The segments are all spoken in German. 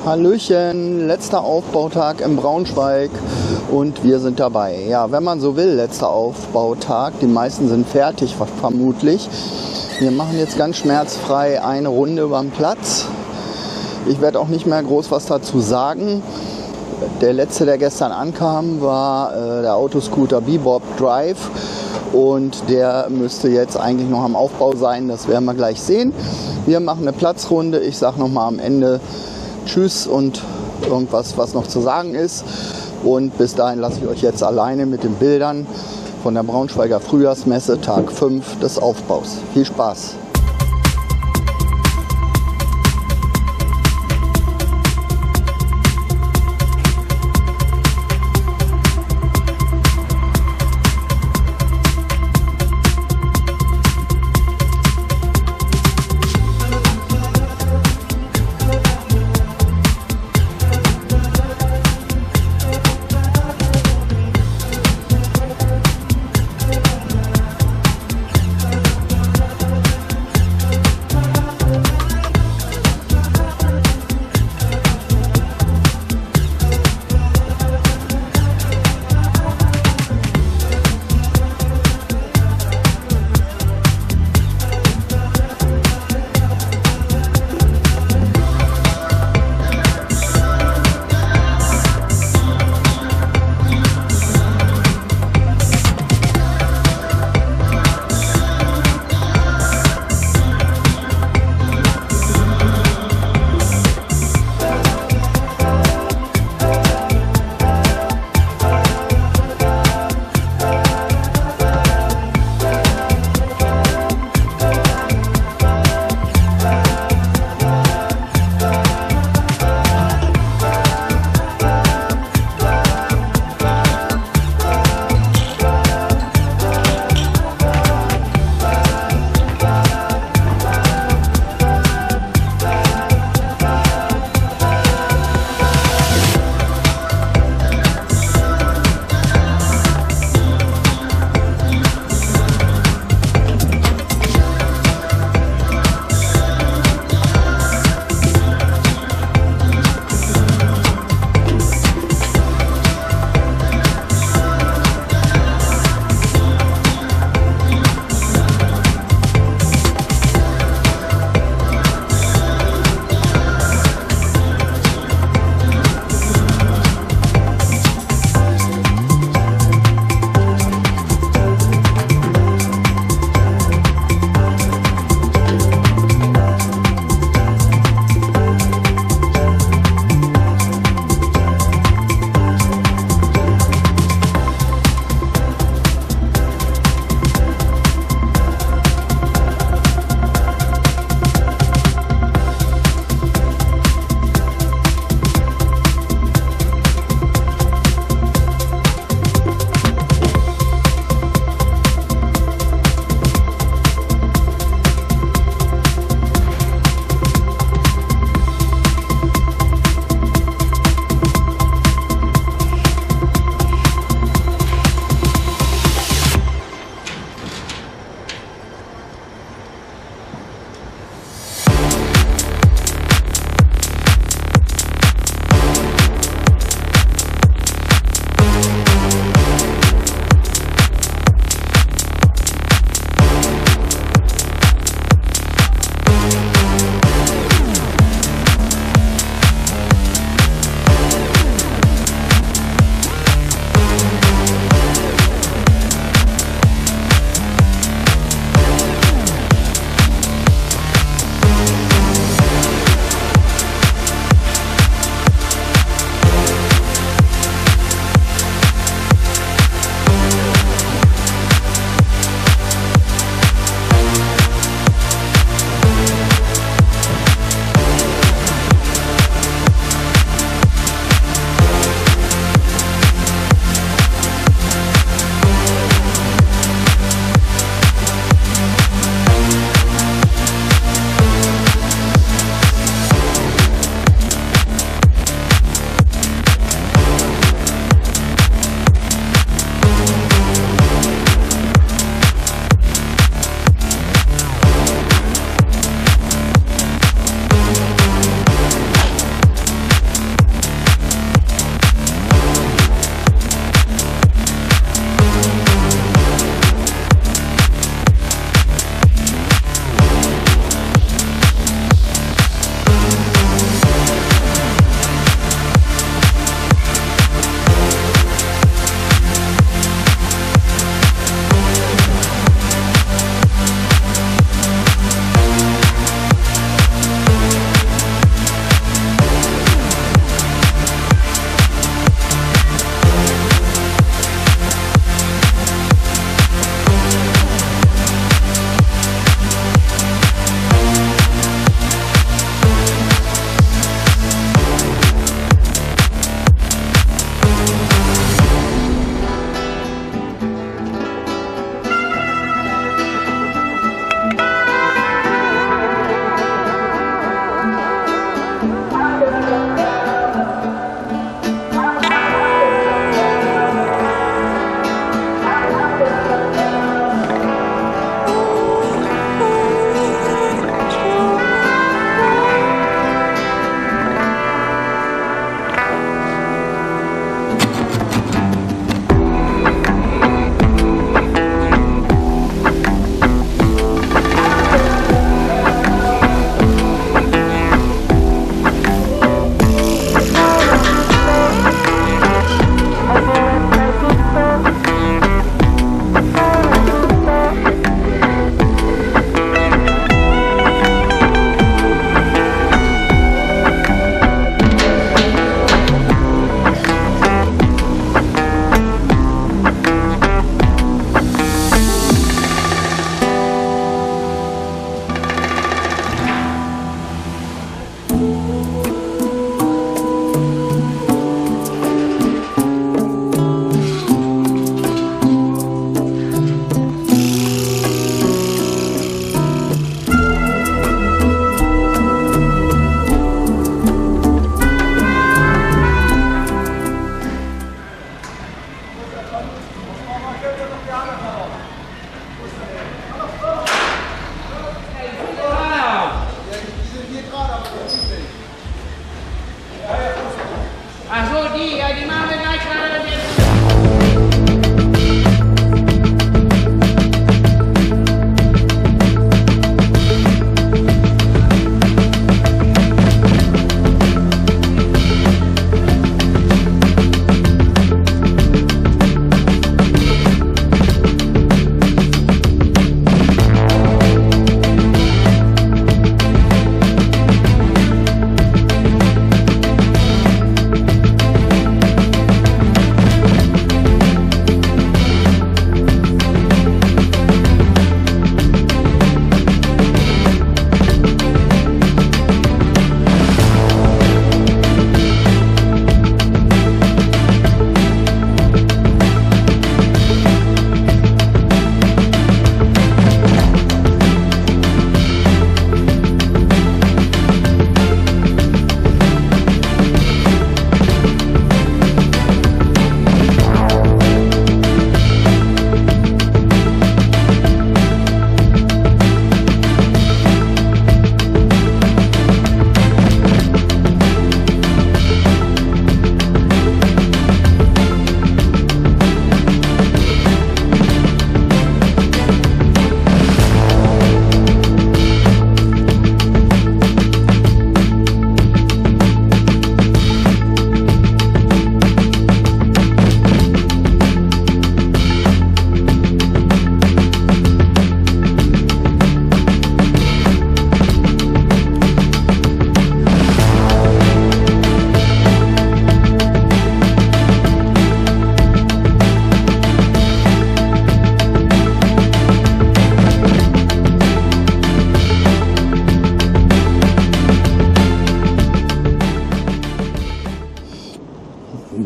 Hallöchen, letzter Aufbautag in Braunschweig und wir sind dabei. Ja, wenn man so will, letzter Aufbautag. Die meisten sind fertig, vermutlich. Wir machen jetzt ganz schmerzfrei eine Runde über den Platz. Ich werde auch nicht mehr groß was dazu sagen. Der letzte, der gestern ankam, war der Autoscooter Bebop Drive. Und der müsste jetzt eigentlich noch am Aufbau sein. Das werden wir gleich sehen. Wir machen eine Platzrunde. Ich sage nochmal am Ende Tschüss und irgendwas, was noch zu sagen ist. Und bis dahin lasse ich euch jetzt alleine mit den Bildern von der Braunschweiger Frühjahrsmesse, Tag 5 des Aufbaus. Viel Spaß!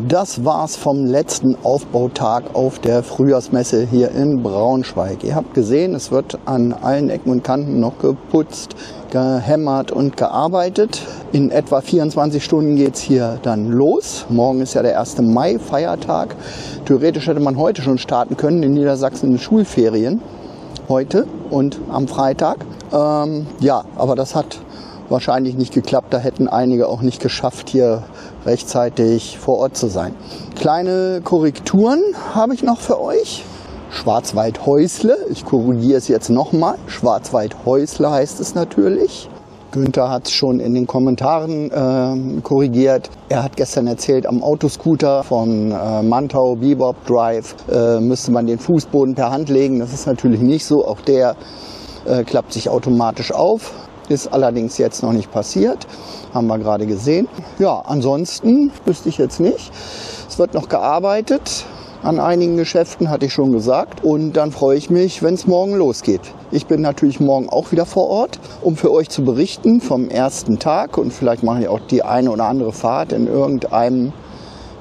das war's vom letzten Aufbautag auf der Frühjahrsmesse hier in Braunschweig. Ihr habt gesehen, es wird an allen Ecken und Kanten noch geputzt, gehämmert und gearbeitet. In etwa 24 Stunden geht's hier dann los. Morgen ist ja der 1. Mai, Feiertag. Theoretisch hätte man heute schon starten können. In Niedersachsen in Schulferien. Heute und am Freitag. Ja, aber das hat wahrscheinlich nicht geklappt. Da hätten einige auch nicht geschafft, hier rechtzeitig vor Ort zu sein. Kleine Korrekturen habe ich noch für euch. Schwarzwald-Häusle, ich korrigiere es jetzt nochmal. Schwarzwald-Häusle heißt es natürlich. Günther hat es schon in den Kommentaren korrigiert. Er hat gestern erzählt, am Autoscooter von Mantau, Bebop Drive müsste man den Fußboden per Hand legen. Das ist natürlich nicht so. Auch der klappt sich automatisch auf. Ist allerdings jetzt noch nicht passiert. Haben wir gerade gesehen. Ja, ansonsten wüsste ich jetzt nicht. Es wird noch gearbeitet. An einigen Geschäften, hatte ich schon gesagt. Und dann freue ich mich, wenn es morgen losgeht. Ich bin natürlich morgen auch wieder vor Ort, um für euch zu berichten vom ersten Tag. Und vielleicht mache ich auch die eine oder andere Fahrt in irgendeinem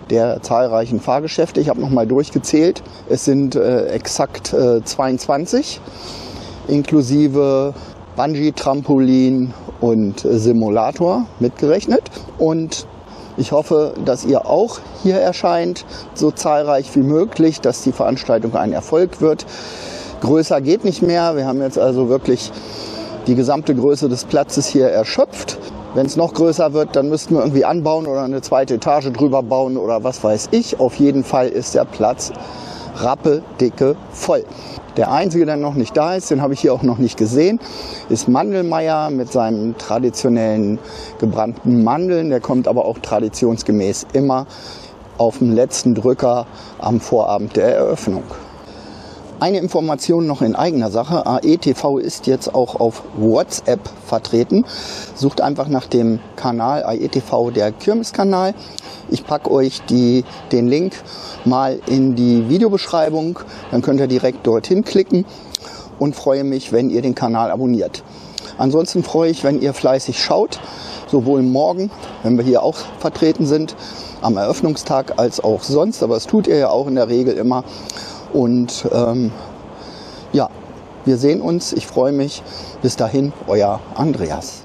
der zahlreichen Fahrgeschäfte. Ich habe noch mal durchgezählt. Es sind exakt 22, inklusive Bungee-Trampolin und Simulator mitgerechnet. Und ich hoffe, dass ihr auch hier erscheint, so zahlreich wie möglich, dass die Veranstaltung ein Erfolg wird. Größer geht nicht mehr. Wir haben jetzt also wirklich die gesamte Größe des Platzes hier erschöpft. Wenn es noch größer wird, dann müssten wir irgendwie anbauen oder eine zweite Etage drüber bauen oder was weiß ich. Auf jeden Fall ist der Platz rappedicke voll. Der einzige, der noch nicht da ist, den habe ich hier auch noch nicht gesehen, ist Mandelmeier mit seinen traditionellen gebrannten Mandeln. Der kommt aber auch traditionsgemäß immer auf dem letzten Drücker am Vorabend der Eröffnung. Eine Information noch in eigener Sache. AETV ist jetzt auch auf WhatsApp vertreten. Sucht einfach nach dem Kanal AETV, der Kirmeskanal. Ich packe euch den Link mal in die Videobeschreibung. Dann könnt ihr direkt dorthin klicken und freue mich, wenn ihr den Kanal abonniert. Ansonsten freue ich, wenn ihr fleißig schaut, sowohl morgen, wenn wir hier auch vertreten sind, am Eröffnungstag, als auch sonst. Aber das tut ihr ja auch in der Regel immer. Und ja, wir sehen uns. Ich freue mich. Bis dahin, euer Andreas.